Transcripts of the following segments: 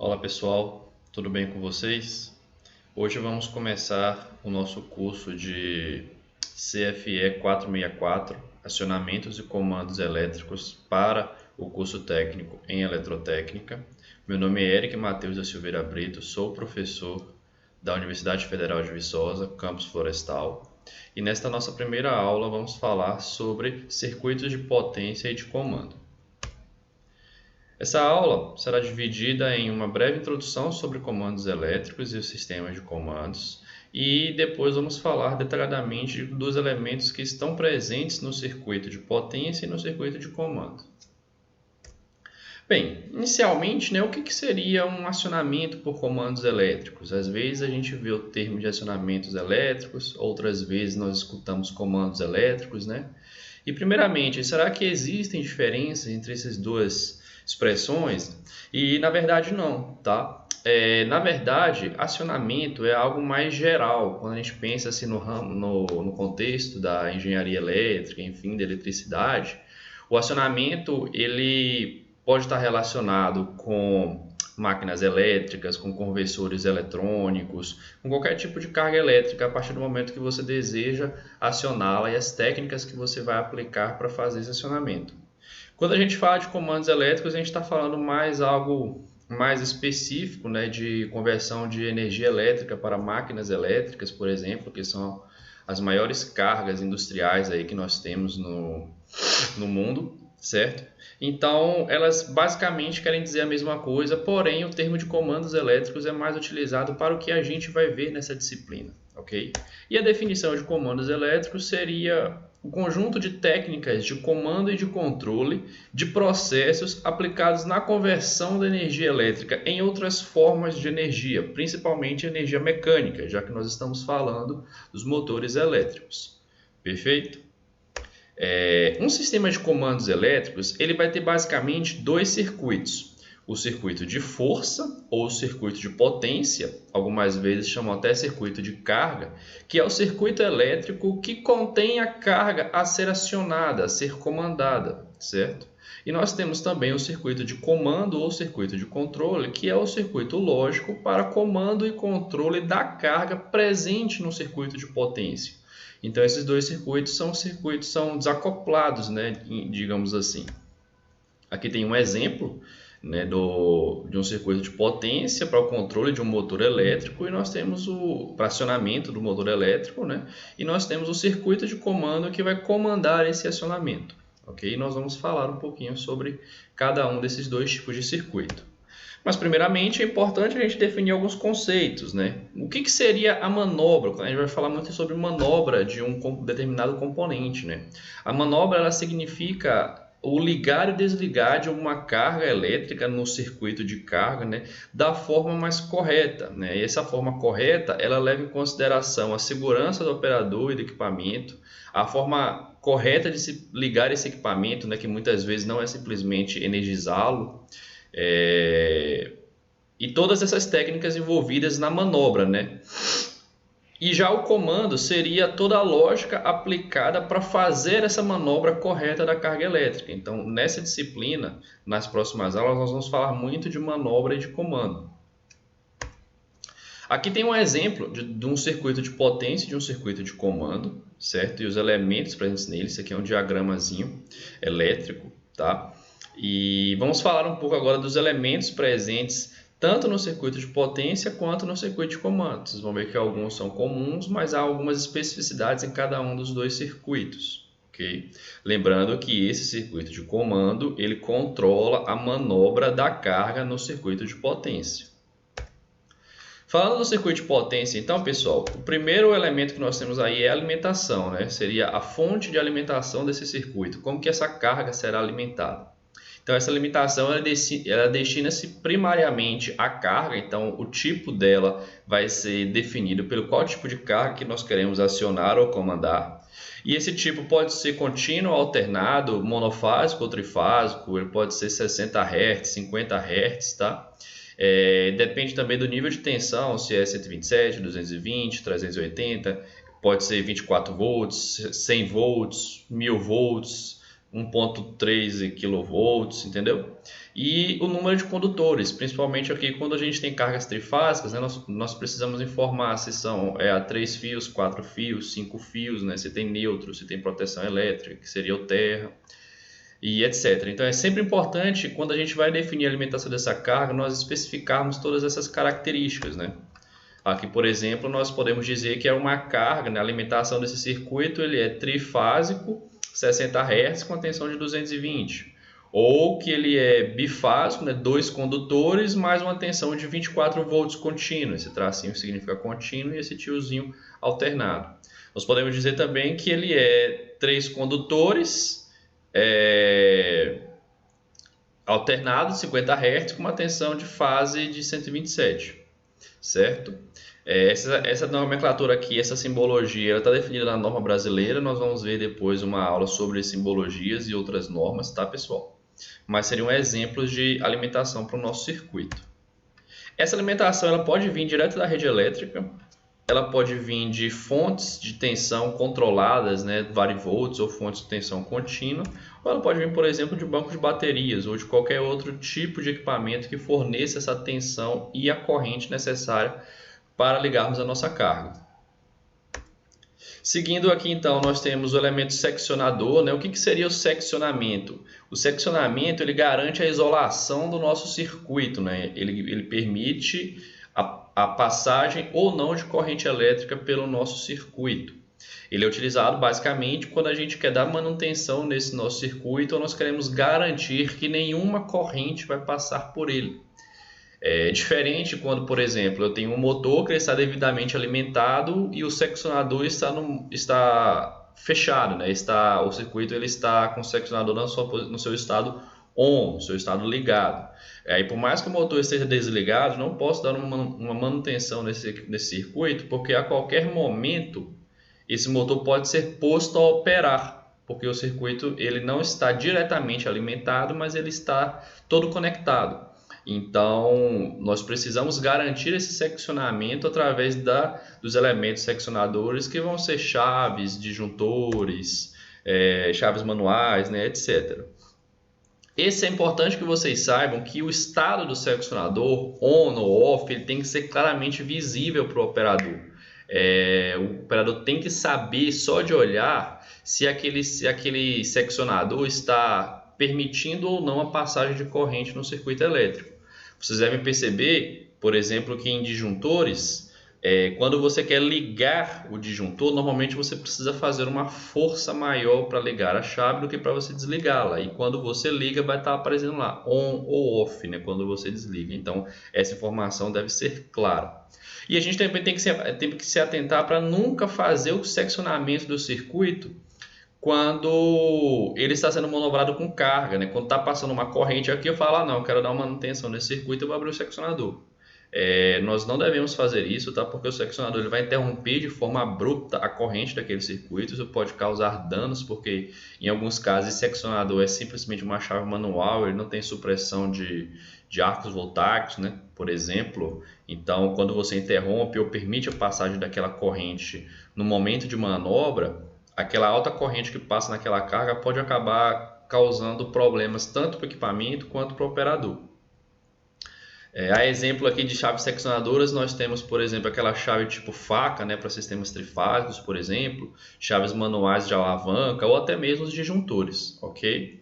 Olá pessoal, tudo bem com vocês? Hoje vamos começar o nosso curso de CFE 464, Acionamentos e Comandos Elétricos para o curso técnico em Eletrotécnica. Meu nome é Eric Matheus da Silveira Brito, sou professor da Universidade Federal de Viçosa, campus Florestal. E nesta nossa primeira aula vamos falar sobre circuitos de potência e de comando. Essa aula será dividida em uma breve introdução sobre comandos elétricos e os sistemas de comandos, e depois vamos falar detalhadamente dos elementos que estão presentes no circuito de potência e no circuito de comando. Bem, inicialmente, o que seria um acionamento por comandos elétricos? Às vezes a gente vê o termo de acionamentos elétricos, outras vezes nós escutamos comandos elétricos, E primeiramente, será que existem diferenças entre essas duas expressões? E na verdade não, tá? Na verdade, acionamento é algo mais geral. Quando a gente pensa assim no contexto da engenharia elétrica, enfim, da eletricidade, o acionamento ele pode estar relacionado com máquinas elétricas, com conversores eletrônicos, com qualquer tipo de carga elétrica a partir do momento que você deseja acioná-la e as técnicas que você vai aplicar para fazer esse acionamento. Quando a gente fala de comandos elétricos, a gente está falando mais algo mais específico, de conversão de energia elétrica para máquinas elétricas, por exemplo, que são as maiores cargas industriais aí que nós temos no mundo, certo? Então, elas basicamente querem dizer a mesma coisa, porém o termo de comandos elétricos é mais utilizado para o que a gente vai ver nessa disciplina, ok? E a definição de comandos elétricos seria o conjunto de técnicas de comando e de controle de processos aplicados na conversão da energia elétrica em outras formas de energia, principalmente energia mecânica, já que nós estamos falando dos motores elétricos. Perfeito? Um sistema de comandos elétricos ele vai ter basicamente dois circuitos. O circuito de força ou o circuito de potência, algumas vezes chamam até circuito de carga, que é o circuito elétrico que contém a carga a ser acionada, a ser comandada, certo? E nós temos também o circuito de comando ou circuito de controle, que é o circuito lógico para comando e controle da carga presente no circuito de potência. Então, esses dois circuitos são desacoplados, digamos assim. Aqui tem um exemplo de um circuito de potência para o controle de um motor elétrico e nós temos o acionamento do motor elétrico, e nós temos o circuito de comando que vai comandar esse acionamento. Ok? E nós vamos falar um pouquinho sobre cada um desses dois tipos de circuito. Mas, primeiramente, é importante a gente definir alguns conceitos, O que seria a manobra? A gente vai falar muito sobre manobra de um determinado componente, A manobra, ela significa o ligar e desligar de uma carga elétrica no circuito de carga, da forma mais correta, E essa forma correta, ela leva em consideração a segurança do operador e do equipamento, a forma correta de se ligar esse equipamento, que muitas vezes não é simplesmente energizá-lo, e todas essas técnicas envolvidas na manobra, E já o comando seria toda a lógica aplicada para fazer essa manobra correta da carga elétrica. Então, nessa disciplina, nas próximas aulas, nós vamos falar muito de manobra e de comando. Aqui tem um exemplo de um circuito de potência e de um circuito de comando, certo? E os elementos presentes nele, isso aqui é um diagramazinho elétrico, tá? E vamos falar um pouco agora dos elementos presentes tanto no circuito de potência quanto no circuito de comando. Vocês vão ver que alguns são comuns, mas há algumas especificidades em cada um dos dois circuitos. Okay? Lembrando que esse circuito de comando ele controla a manobra da carga no circuito de potência. Falando do circuito de potência, então, pessoal, o primeiro elemento que nós temos aí é a alimentação, Seria a fonte de alimentação desse circuito, como que essa carga será alimentada. Então, essa alimentação ela destina-se primariamente à carga, então o tipo dela vai ser definido pelo qual tipo de carga que nós queremos acionar ou comandar. E esse tipo pode ser contínuo, alternado, monofásico ou trifásico, ele pode ser 60 Hz, 50 Hz, tá? Depende também do nível de tensão, se é 127, 220, 380, pode ser 24 volts, 100 volts, 1000 volts, 1.3 kV, entendeu? E o número de condutores, principalmente aqui quando a gente tem cargas trifásicas, né, nós precisamos informar se são a 3 fios, 4 fios, 5 fios, né, se tem neutro, se tem proteção elétrica, que seria o terra, e etc. Então é sempre importante, quando a gente vai definir a alimentação dessa carga, nós especificarmos todas essas características, né? Aqui, por exemplo, nós podemos dizer que é uma carga, né? A alimentação desse circuito ele é trifásico, 60 Hz com a tensão de 220. Ou que ele é bifásico, né? 2 condutores mais uma tensão de 24 volts contínua. Esse tracinho significa contínuo e esse tiozinho alternado. Nós podemos dizer também que ele é 3 condutores alternados, 50 Hz com uma tensão de fase de 127. Certo? Essa nomenclatura aqui, essa simbologia, ela está definida na norma brasileira. Nós vamos ver depois uma aula sobre simbologias e outras normas, tá, pessoal? Mas seriam exemplos de alimentação para o nosso circuito. Essa alimentação ela pode vir direto da rede elétrica, ela pode vir de fontes de tensão controladas, né, varivolts ou fontes de tensão contínua, ou ela pode vir, por exemplo, de banco de baterias ou de qualquer outro tipo de equipamento que forneça essa tensão e a corrente necessária para ligarmos a nossa carga. Seguindo aqui, então, nós temos o elemento seccionador, né? O que seria o seccionamento? O seccionamento ele garante a isolação do nosso circuito, né? Ele permite a passagem ou não de corrente elétrica pelo nosso circuito. Ele é utilizado basicamente quando a gente quer dar manutenção nesse nosso circuito ou nós queremos garantir que nenhuma corrente vai passar por ele. É diferente quando, por exemplo, eu tenho um motor que está devidamente alimentado e o seccionador está fechado, né? O circuito ele está com o seccionador no seu estado on, no seu estado ligado. Aí, por mais que o motor esteja desligado, não posso dar uma manutenção nesse circuito, porque a qualquer momento esse motor pode ser posto a operar, porque o circuito ele não está diretamente alimentado, mas ele está todo conectado. Então, nós precisamos garantir esse seccionamento através dos elementos seccionadores, que vão ser chaves, disjuntores, chaves manuais, né, etc. Esse é importante que vocês saibam que o estado do seccionador, on ou off, ele tem que ser claramente visível para o operador. O operador tem que saber, só de olhar, se aquele seccionador está permitindo ou não a passagem de corrente no circuito elétrico. Vocês devem perceber, por exemplo, que em disjuntores, quando você quer ligar o disjuntor, normalmente você precisa fazer uma força maior para ligar a chave do que para você desligá-la. E quando você liga, vai estar aparecendo lá on ou off, né, quando você desliga. Então, essa informação deve ser clara. E a gente também tem que se atentar para nunca fazer o seccionamento do circuito quando ele está sendo manobrado com carga, né? Quando está passando uma corrente aqui, eu falo, não, eu quero dar uma manutenção nesse circuito, eu vou abrir o seccionador. Nós não devemos fazer isso, tá? Porque o seccionador ele vai interromper de forma abrupta a corrente daquele circuito. Isso pode causar danos, porque em alguns casos esse seccionador é simplesmente uma chave manual, ele não tem supressão de arcos voltáicos, né? Por exemplo. Então, quando você interrompe ou permite a passagem daquela corrente no momento de manobra, aquela alta corrente que passa naquela carga pode acabar causando problemas tanto para o equipamento quanto para o operador. A exemplo aqui de chaves seccionadoras, nós temos, por exemplo, aquela chave tipo faca, né, para sistemas trifásicos, por exemplo, chaves manuais de alavanca ou até mesmo os disjuntores, ok?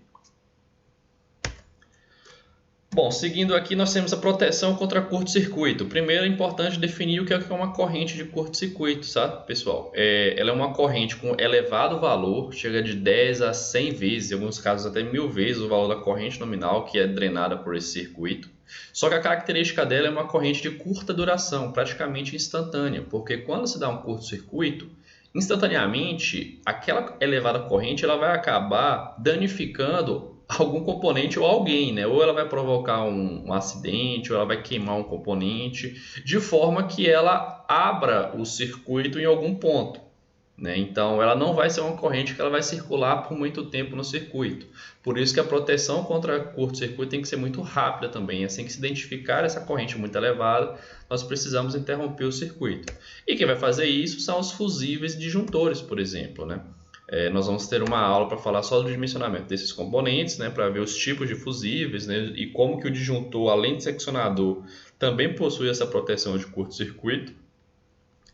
Bom, seguindo aqui, nós temos a proteção contra curto-circuito. Primeiro é importante definir o que é uma corrente de curto-circuito, sabe, pessoal? Ela é uma corrente com elevado valor, chega de 10 a 100 vezes, em alguns casos até 1000 vezes o valor da corrente nominal que é drenada por esse circuito. Só que a característica dela é uma corrente de curta duração, praticamente instantânea, porque quando se dá um curto-circuito, instantaneamente aquela elevada corrente ela vai acabar danificando algum componente ou alguém, né? Ou ela vai provocar um acidente, ou ela vai queimar um componente, de forma que ela abra o circuito em algum ponto, né? Então, ela não vai ser uma corrente que ela vai circular por muito tempo no circuito. Por isso que a proteção contra curto-circuito tem que ser muito rápida também. Assim que se identificar essa corrente muito elevada, nós precisamos interromper o circuito. E quem vai fazer isso são os fusíveis disjuntores, por exemplo, né? Nós vamos ter uma aula para falar só do dimensionamento desses componentes, né, para ver os tipos de fusíveis, né, e como que o disjuntor, além de seccionador, também possui essa proteção de curto-circuito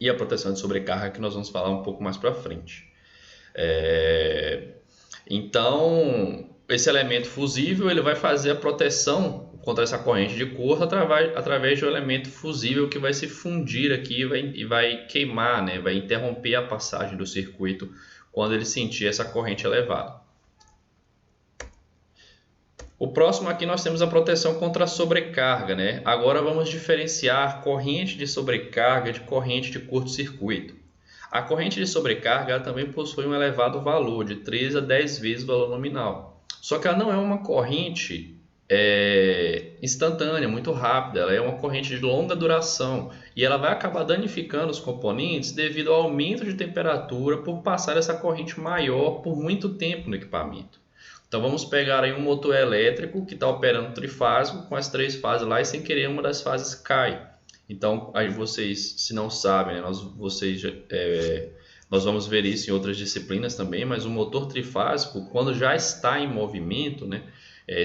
e a proteção de sobrecarga, que nós vamos falar um pouco mais para frente. Então, esse elemento fusível ele vai fazer a proteção contra essa corrente de curto através de um elemento fusível que vai se fundir aqui e vai queimar, né? Vai interromper a passagem do circuito quando ele sentir essa corrente elevada. O próximo aqui nós temos a proteção contra a sobrecarga, né? Agora vamos diferenciar corrente de sobrecarga de corrente de curto-circuito. A corrente de sobrecarga também possui um elevado valor, de 3 a 10 vezes o valor nominal. Só que ela não é uma corrente instantânea, muito rápida, ela é uma corrente de longa duração e ela vai acabar danificando os componentes devido ao aumento de temperatura por passar essa corrente maior por muito tempo no equipamento. Então vamos pegar aí um motor elétrico que está operando trifásico com as 3 fases lá e sem querer uma das fases cai. Então aí vocês, se não sabem, né, nós vamos ver isso em outras disciplinas também, mas o motor trifásico, quando já está em movimento, né,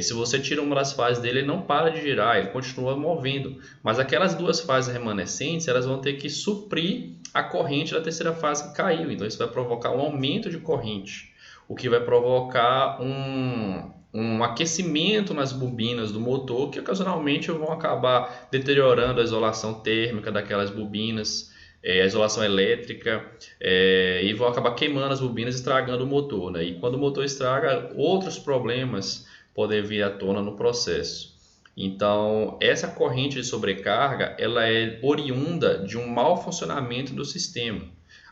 se você tira uma das fases dele, ele não para de girar, ele continua movendo. Mas aquelas 2 fases remanescentes, elas vão ter que suprir a corrente da terceira fase que caiu. Então isso vai provocar um aumento de corrente, o que vai provocar um aquecimento nas bobinas do motor, que ocasionalmente vão acabar deteriorando a isolação térmica daquelas bobinas, a isolação elétrica, e vão acabar queimando as bobinas, estragando o motor, né? E quando o motor estraga, outros problemas podem vir à tona no processo. Então, essa corrente de sobrecarga ela é oriunda de um mau funcionamento do sistema.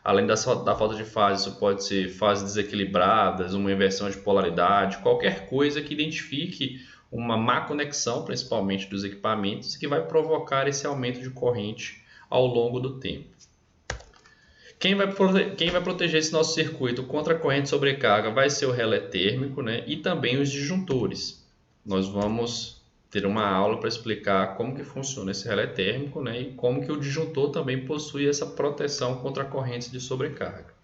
Além da falta de fase, isso pode ser fases desequilibradas, uma inversão de polaridade, qualquer coisa que identifique uma má conexão, principalmente dos equipamentos, que vai provocar esse aumento de corrente ao longo do tempo. Quem vai proteger esse nosso circuito contra a corrente de sobrecarga vai ser o relé térmico, né? E também os disjuntores. Nós vamos ter uma aula para explicar como que funciona esse relé térmico, né? E como que o disjuntor também possui essa proteção contra a corrente de sobrecarga.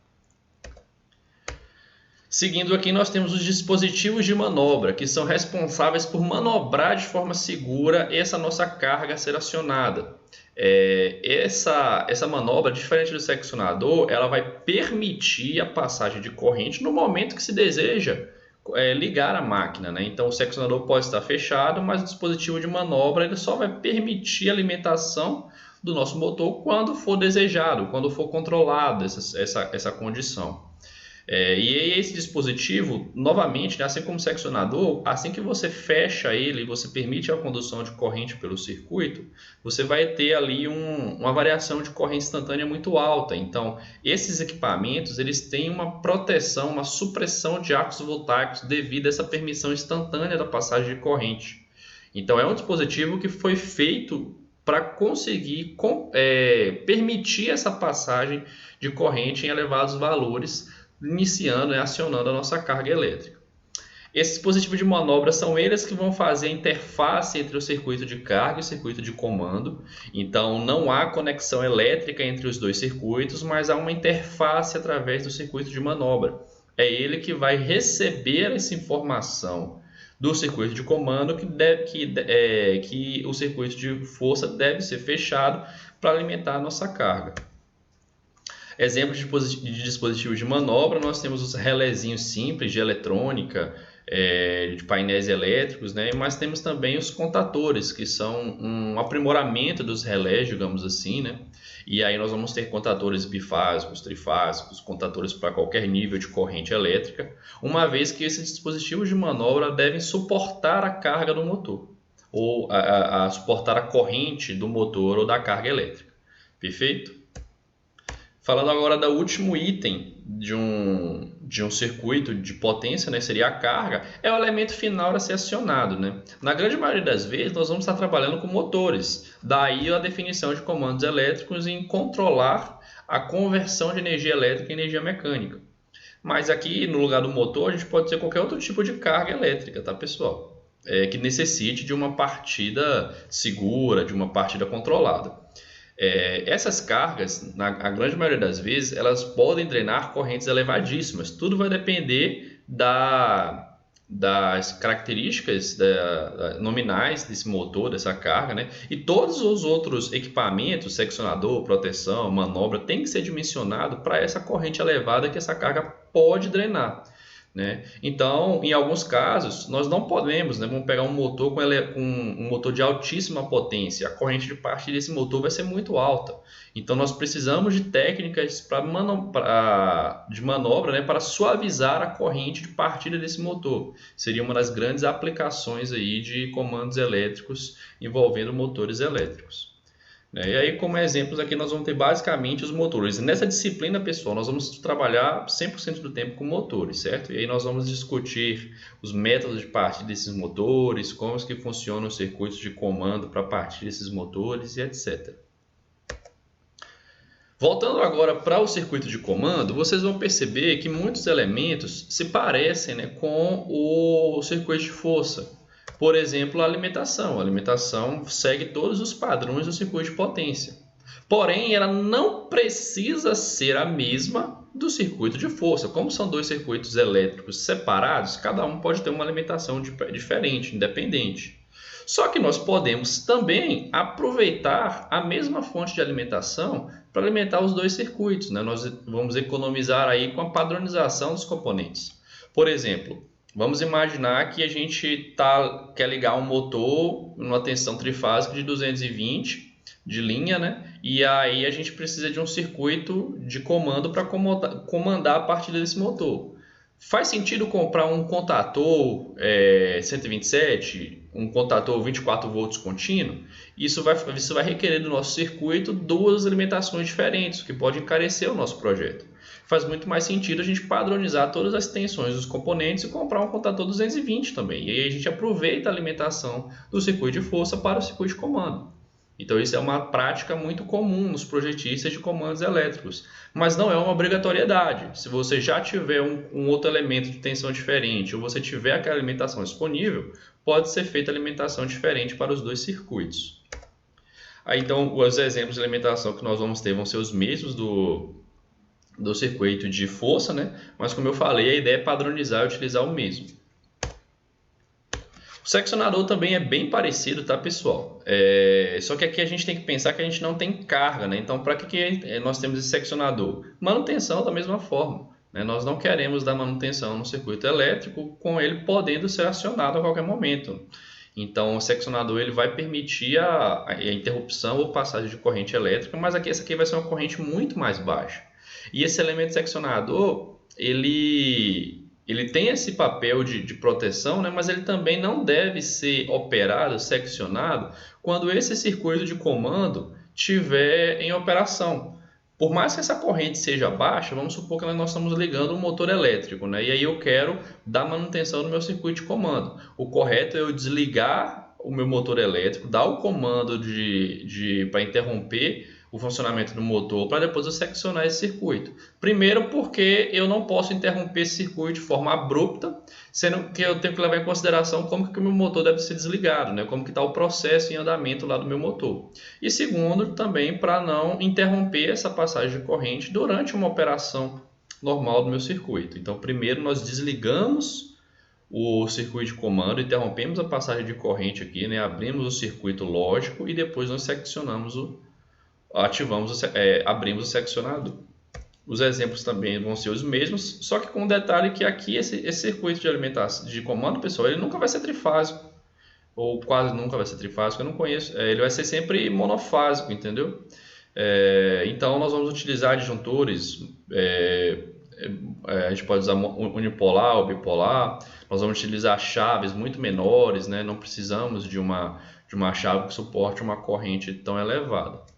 Seguindo aqui, nós temos os dispositivos de manobra, que são responsáveis por manobrar de forma segura essa nossa carga a ser acionada. Essa manobra, diferente do seccionador, ela vai permitir a passagem de corrente no momento que se deseja ligar a máquina, né? Então o seccionador pode estar fechado, mas o dispositivo de manobra ele só vai permitir a alimentação do nosso motor quando for desejado, quando for controlado essa condição. E esse dispositivo, novamente, né, assim como o seccionador, assim que você fecha ele e você permite a condução de corrente pelo circuito, você vai ter ali uma variação de corrente instantânea muito alta. Então, esses equipamentos eles têm uma proteção, uma supressão de arcos voltaicos devido a essa permissão instantânea da passagem de corrente. Então, é um dispositivo que foi feito para conseguir permitir essa passagem de corrente em elevados valores, iniciando e acionando a nossa carga elétrica. Esses dispositivos de manobra são eles que vão fazer a interface entre o circuito de carga e o circuito de comando. Então não há conexão elétrica entre os dois circuitos, mas há uma interface através do circuito de manobra. É ele que vai receber essa informação do circuito de comando que o circuito de força deve ser fechado para alimentar a nossa carga. Exemplos de dispositivos de manobra, nós temos os relézinhos simples de eletrônica, de painéis elétricos, né? Mas temos também os contatores, que são um aprimoramento dos relés, digamos assim, né? E aí nós vamos ter contatores bifásicos, trifásicos, contatores para qualquer nível de corrente elétrica, uma vez que esses dispositivos de manobra devem suportar a carga do motor, ou suportar a corrente do motor ou da carga elétrica. Perfeito? Falando agora do último item de um circuito de potência, né, seria a carga, é o elemento final a ser acionado, né? Na grande maioria das vezes, nós vamos estar trabalhando com motores. Daí a definição de comandos elétricos em controlar a conversão de energia elétrica em energia mecânica. Mas aqui, no lugar do motor, a gente pode ter qualquer outro tipo de carga elétrica, tá, pessoal? Que necessite de uma partida segura, de uma partida controlada. Essas cargas, a grande maioria das vezes, elas podem drenar correntes elevadíssimas. Tudo vai depender das características nominais desse motor, dessa carga, né? E todos os outros equipamentos, seccionador, proteção, manobra, tem que ser dimensionado para essa corrente elevada que essa carga pode drenar, né? Então, em alguns casos, nós não podemos, né? Vamos pegar um motor com um motor de altíssima potência, a corrente de partida desse motor vai ser muito alta. Então, nós precisamos de técnicas de manobra, né? Para suavizar a corrente de partida desse motor. Seria uma das grandes aplicações aí de comandos elétricos envolvendo motores elétricos. E aí, como exemplos aqui, nós vamos ter basicamente os motores. Nessa disciplina, pessoal, nós vamos trabalhar 100% do tempo com motores, certo? E aí nós vamos discutir os métodos de partida desses motores, como que funcionam os circuitos de comando para partir desses motores e etc. Voltando agora para o circuito de comando, vocês vão perceber que muitos elementos se parecem, né, com o circuito de força. Por exemplo, a alimentação. A alimentação segue todos os padrões do circuito de potência. Porém, ela não precisa ser a mesma do circuito de força. Como são dois circuitos elétricos separados, cada um pode ter uma alimentação diferente, independente. Só que nós podemos também aproveitar a mesma fonte de alimentação para alimentar os dois circuitos, né? Nós vamos economizar aí com a padronização dos componentes. Por exemplo, vamos imaginar que a gente quer ligar um motor numa tensão trifásica de 220 de linha, né? E aí a gente precisa de um circuito de comando para comandar a partida desse motor. Faz sentido comprar um contator 127, um contator 24 volts contínuo? Isso vai requerer do nosso circuito duas alimentações diferentes, o que pode encarecer o nosso projeto. Faz muito mais sentido a gente padronizar todas as tensões dos componentes e comprar um contator 220 também. E aí a gente aproveita a alimentação do circuito de força para o circuito de comando. Então isso é uma prática muito comum nos projetistas de comandos elétricos, mas não é uma obrigatoriedade. Se você já tiver um outro elemento de tensão diferente ou você tiver aquela alimentação disponível, pode ser feita alimentação diferente para os dois circuitos. Aí, então, os exemplos de alimentação que nós vamos ter vão ser os mesmos do circuito de força, né? Mas como eu falei, a ideia é padronizar e utilizar o mesmo. O seccionador também é bem parecido, tá, pessoal? Só que aqui a gente tem que pensar que a gente não tem carga, né? Então, para que nós temos esse seccionador? Manutenção da mesma forma, né? Nós não queremos dar manutenção no circuito elétrico com ele podendo ser acionado a qualquer momento. Então, o seccionador ele vai permitir a interrupção ou passagem de corrente elétrica, mas essa aqui vai ser uma corrente muito mais baixa. E esse elemento seccionador, ele tem esse papel de proteção, né? Mas ele também não deve ser operado, seccionado, quando esse circuito de comando estiver em operação. Por mais que essa corrente seja baixa, vamos supor que nós estamos ligando um motor elétrico, né? E aí eu quero dar manutenção no meu circuito de comando. O correto é eu desligar o meu motor elétrico, dar o comando para interromper o funcionamento do motor para depois eu seccionar esse circuito. Primeiro porque eu não posso interromper esse circuito de forma abrupta, sendo que eu tenho que levar em consideração como que o meu motor deve ser desligado, né? Como que está o processo em andamento lá do meu motor. E segundo, também para não interromper essa passagem de corrente durante uma operação normal do meu circuito. Então, primeiro nós desligamos o circuito de comando, interrompemos a passagem de corrente aqui, né? Abrimos o circuito lógico e depois nós seccionamos abrimos o seccionador. Os exemplos também vão ser os mesmos, só que com um detalhe que aqui esse circuito de alimentação de comando, pessoal, ele nunca vai ser trifásico, ou quase nunca vai ser trifásico, eu não conheço, ele vai ser sempre monofásico, entendeu? Então nós vamos utilizar adjuntores, a gente pode usar unipolar ou bipolar, nós vamos utilizar chaves muito menores, né? Não precisamos de uma chave que suporte uma corrente tão elevada.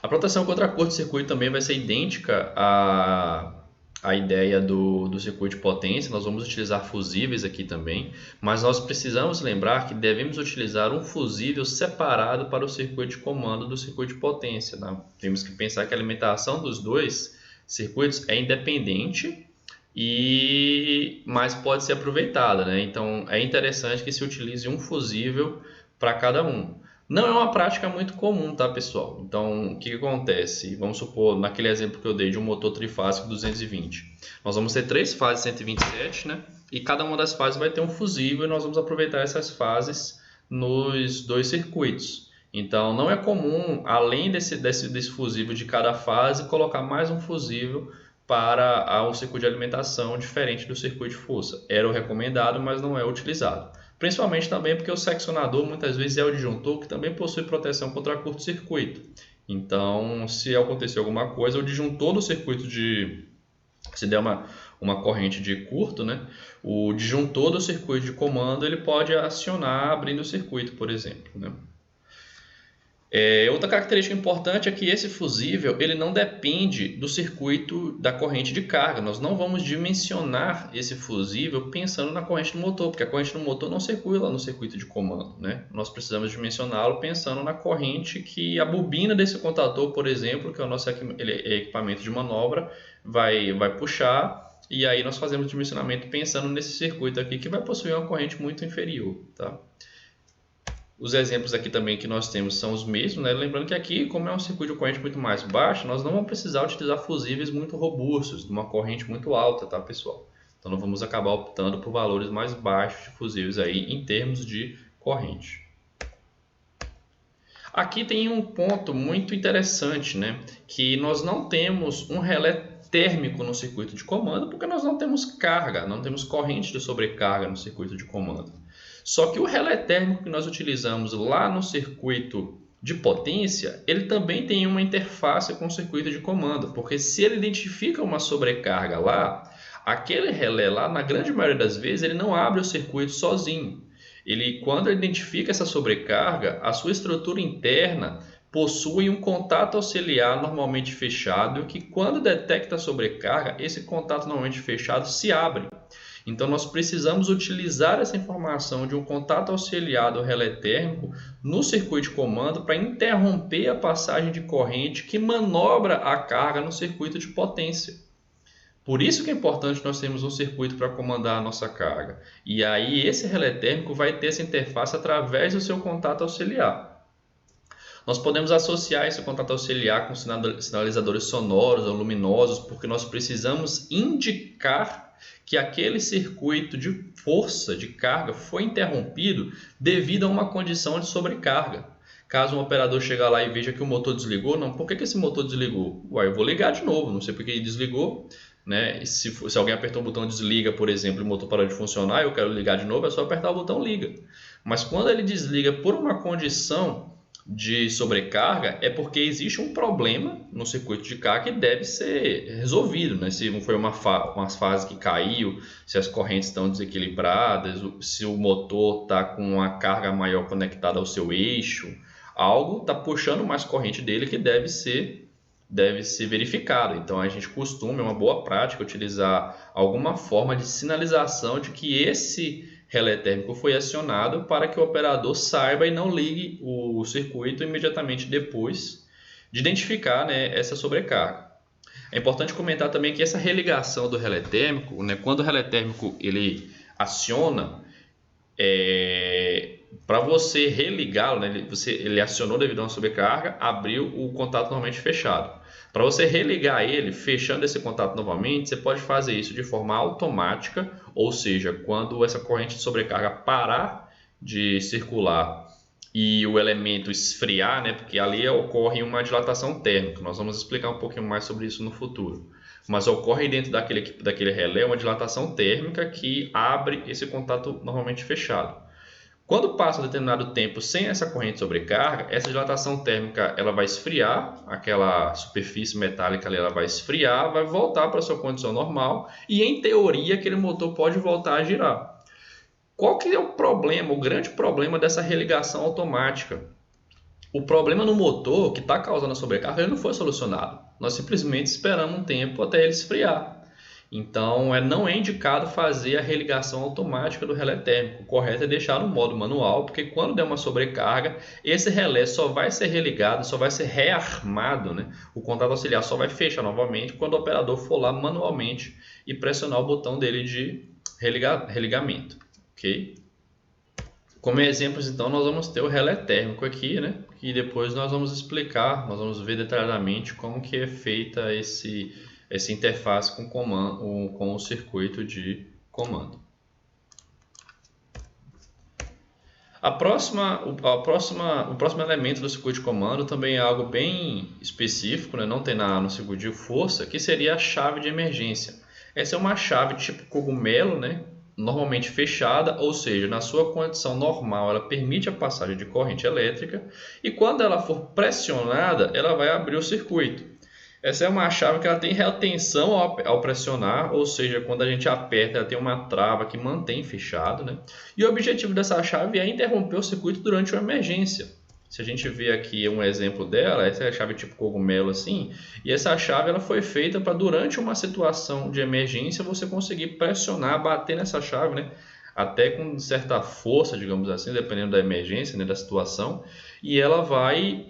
A proteção contra curto-circuito também vai ser idêntica à ideia do circuito de potência. Nós vamos utilizar fusíveis aqui também, mas nós precisamos lembrar que devemos utilizar um fusível separado para o circuito de comando do circuito de potência, né? Temos que pensar que a alimentação dos dois circuitos é independente, mas pode ser aproveitada, né? Então é interessante que se utilize um fusível para cada um. Não é uma prática muito comum, tá, pessoal? Então, o que acontece? Vamos supor, naquele exemplo que eu dei de um motor trifásico 220. Nós vamos ter 3 fases 127, né? E cada uma das fases vai ter um fusível e nós vamos aproveitar essas fases nos 2 circuitos. Então, não é comum, além desse fusível de cada fase, colocar mais um fusível para um circuito de alimentação diferente do circuito de força. Era o recomendado, mas não é utilizado. Principalmente também porque o seccionador muitas vezes é o disjuntor que também possui proteção contra curto-circuito. Então, se acontecer alguma coisa, o disjuntor do circuito se der uma corrente de curto, né, o disjuntor do circuito de comando ele pode acionar abrindo o circuito, por exemplo, né? Outra característica importante é que esse fusível ele não depende do circuito da corrente de carga. Nós não vamos dimensionar esse fusível pensando na corrente do motor, porque a corrente do motor não circula no circuito de comando, né? Nós precisamos dimensioná-lo pensando na corrente que a bobina desse contador, por exemplo, que é o nosso equipamento de manobra, vai puxar. E aí nós fazemos o dimensionamento pensando nesse circuito aqui que vai possuir uma corrente muito inferior, tá? Os exemplos aqui também que nós temos são os mesmos, né? Lembrando que aqui, como é um circuito de corrente muito mais baixa, nós não vamos precisar utilizar fusíveis muito robustos, de uma corrente muito alta, tá, pessoal? Então, nós vamos acabar optando por valores mais baixos de fusíveis aí em termos de corrente. Aqui tem um ponto muito interessante, né? Que nós não temos um relé térmico no circuito de comando, porque nós não temos carga, não temos corrente de sobrecarga no circuito de comando. Só que o relé térmico que nós utilizamos lá no circuito de potência, ele também tem uma interface com o circuito de comando, porque se ele identifica uma sobrecarga lá, aquele relé lá, na grande maioria das vezes, ele não abre o circuito sozinho. Quando ele identifica essa sobrecarga, a sua estrutura interna possui um contato auxiliar normalmente fechado, que quando detecta a sobrecarga, esse contato normalmente fechado se abre. Então, nós precisamos utilizar essa informação de um contato auxiliar do relé térmico no circuito de comando para interromper a passagem de corrente que manobra a carga no circuito de potência. Por isso que é importante nós termos um circuito para comandar a nossa carga. E aí esse relé térmico vai ter essa interface através do seu contato auxiliar. Nós podemos associar esse contato auxiliar com sinalizadores sonoros ou luminosos, porque nós precisamos indicar que aquele circuito de força de carga foi interrompido devido a uma condição de sobrecarga. Caso um operador chegar lá e veja que o motor desligou, não, por que esse motor desligou? Ué, eu vou ligar de novo, não sei por que ele desligou, né? Se alguém apertou o botão desliga, por exemplo, e o motor parou de funcionar, eu quero ligar de novo, é só apertar o botão liga. Mas quando ele desliga por uma condição de sobrecarga, é porque existe um problema no circuito de carga que deve ser resolvido, né? Se foi uma fase que caiu, se as correntes estão desequilibradas, se o motor está com uma carga maior conectada ao seu eixo, algo está puxando mais corrente dele que deve ser verificado. Então a gente costuma, é uma boa prática, utilizar alguma forma de sinalização de que esse relé térmico foi acionado para que o operador saiba e não ligue o circuito imediatamente depois de identificar, né, essa sobrecarga. É importante comentar também que essa religação do relé térmico, né, quando o relé térmico ele aciona, para você religá-lo, né, ele acionou devido a uma sobrecarga, abriu o contato normalmente fechado. Para você religar ele, fechando esse contato novamente, você pode fazer isso de forma automática, ou seja, quando essa corrente de sobrecarga parar de circular e o elemento esfriar, né, porque ali ocorre uma dilatação térmica. Nós vamos explicar um pouquinho mais sobre isso no futuro. Mas ocorre dentro daquele relé uma dilatação térmica que abre esse contato normalmente fechado. Quando passa um determinado tempo sem essa corrente de sobrecarga, essa dilatação térmica ela vai esfriar, aquela superfície metálica ali, ela vai esfriar, vai voltar para a sua condição normal e, em teoria, aquele motor pode voltar a girar. Qual que é o problema, o grande problema dessa religação automática? O problema no motor que está causando a sobrecarga ele não foi solucionado. Nós simplesmente esperamos um tempo até ele esfriar. Então, não é indicado fazer a religação automática do relé térmico. O correto é deixar no modo manual, porque quando der uma sobrecarga, esse relé só vai ser religado, só vai ser rearmado, né? O contato auxiliar só vai fechar novamente quando o operador for lá manualmente e pressionar o botão dele de religamento, ok? Como exemplos, então, nós vamos ter o relé térmico aqui, né? E depois nós vamos explicar, nós vamos ver detalhadamente como que é feita essa interface com com o circuito de comando. O próximo elemento do circuito de comando também é algo bem específico, né? Não tem no circuito de força, que seria a chave de emergência. Essa é uma chave tipo cogumelo, né? Normalmente fechada, ou seja, na sua condição normal ela permite a passagem de corrente elétrica e quando ela for pressionada ela vai abrir o circuito. Essa é uma chave que ela tem retenção ao pressionar, ou seja, quando a gente aperta ela tem uma trava que mantém fechado, né? E o objetivo dessa chave é interromper o circuito durante uma emergência. Se a gente vê aqui um exemplo dela, essa é a chave tipo cogumelo assim, e essa chave ela foi feita para durante uma situação de emergência você conseguir pressionar, bater nessa chave, né? Até com certa força, digamos assim, dependendo da emergência, né, da situação, e ela vai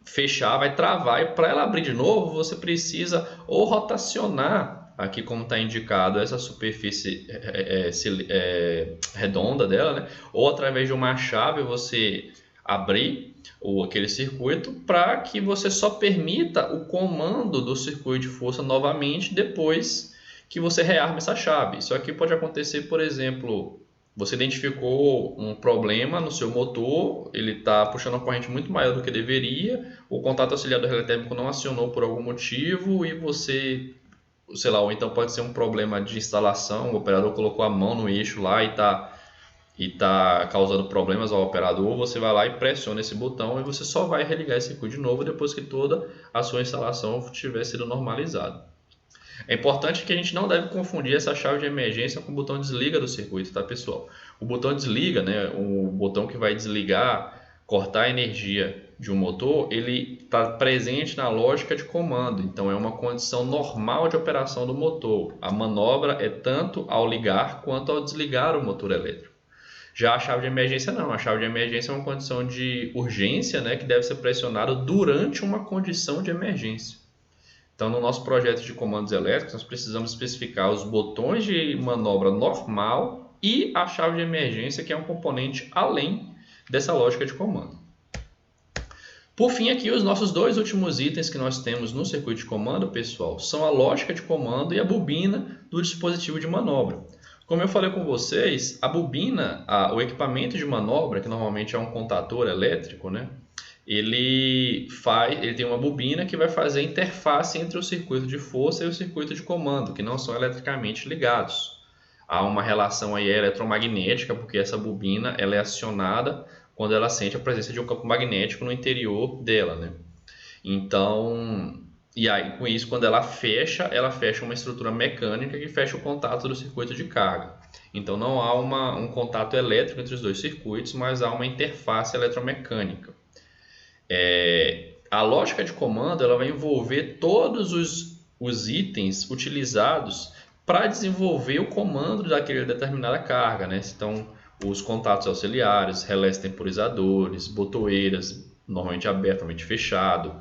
fechar, vai travar, e para ela abrir de novo você precisa ou rotacionar aqui como está indicado essa superfície redonda dela, né? Ou através de uma chave você abrir aquele circuito para que você só permita o comando do circuito de força novamente depois que você rearma essa chave. Isso aqui pode acontecer, por exemplo, você identificou um problema no seu motor, ele está puxando uma corrente muito maior do que deveria, o contato auxiliar do relé térmico não acionou por algum motivo e você, sei lá, ou então pode ser um problema de instalação, o operador colocou a mão no eixo lá e tá causando problemas ao operador, você vai lá e pressiona esse botão e você só vai religar esse circuito de novo depois que toda a sua instalação tiver sido normalizada. É importante que a gente não deve confundir essa chave de emergência com o botão desliga do circuito, tá, pessoal? O botão desliga, né, o botão que vai desligar, cortar a energia de um motor, ele está presente na lógica de comando, então é uma condição normal de operação do motor. A manobra é tanto ao ligar quanto ao desligar o motor elétrico. Já a chave de emergência não, a chave de emergência é uma condição de urgência, né, que deve ser pressionada durante uma condição de emergência. Então, no nosso projeto de comandos elétricos, nós precisamos especificar os botões de manobra normal e a chave de emergência, que é um componente além dessa lógica de comando. Por fim, aqui os nossos dois últimos itens que nós temos no circuito de comando, pessoal, são a lógica de comando e a bobina do dispositivo de manobra. Como eu falei com vocês, a bobina, o equipamento de manobra, que normalmente é um contator elétrico, né? Ele tem uma bobina que vai fazer a interface entre o circuito de força e o circuito de comando, que não são eletricamente ligados. Há uma relação aí eletromagnética, porque essa bobina ela é acionada quando ela sente a presença de um campo magnético no interior dela, né? Então, e aí com isso, quando ela fecha uma estrutura mecânica que fecha o contato do circuito de carga. Então não há um contato elétrico entre os dois circuitos, mas há uma interface eletromecânica. A lógica de comando ela vai envolver todos os itens utilizados para desenvolver o comando daquela determinada carga, né? Então, os contatos auxiliares, relés temporizadores, botoeiras, normalmente aberto, normalmente fechado,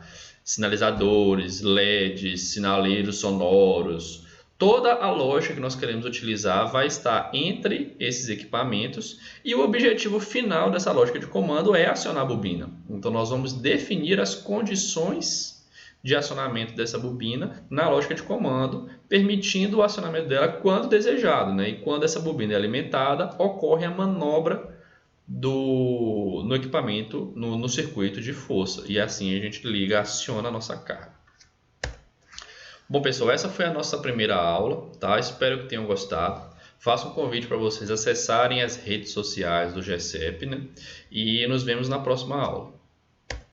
sinalizadores, LEDs, sinaleiros sonoros. Toda a lógica que nós queremos utilizar vai estar entre esses equipamentos e o objetivo final dessa lógica de comando é acionar a bobina. Então nós vamos definir as condições de acionamento dessa bobina na lógica de comando, permitindo o acionamento dela quando desejado, né? E quando essa bobina é alimentada, ocorre a manobra no equipamento, no circuito de força. E assim a gente liga, aciona a nossa carga. Bom, pessoal, essa foi a nossa primeira aula, tá? Espero que tenham gostado. Faço um convite para vocês acessarem as redes sociais do GCEP, né? E nos vemos na próxima aula.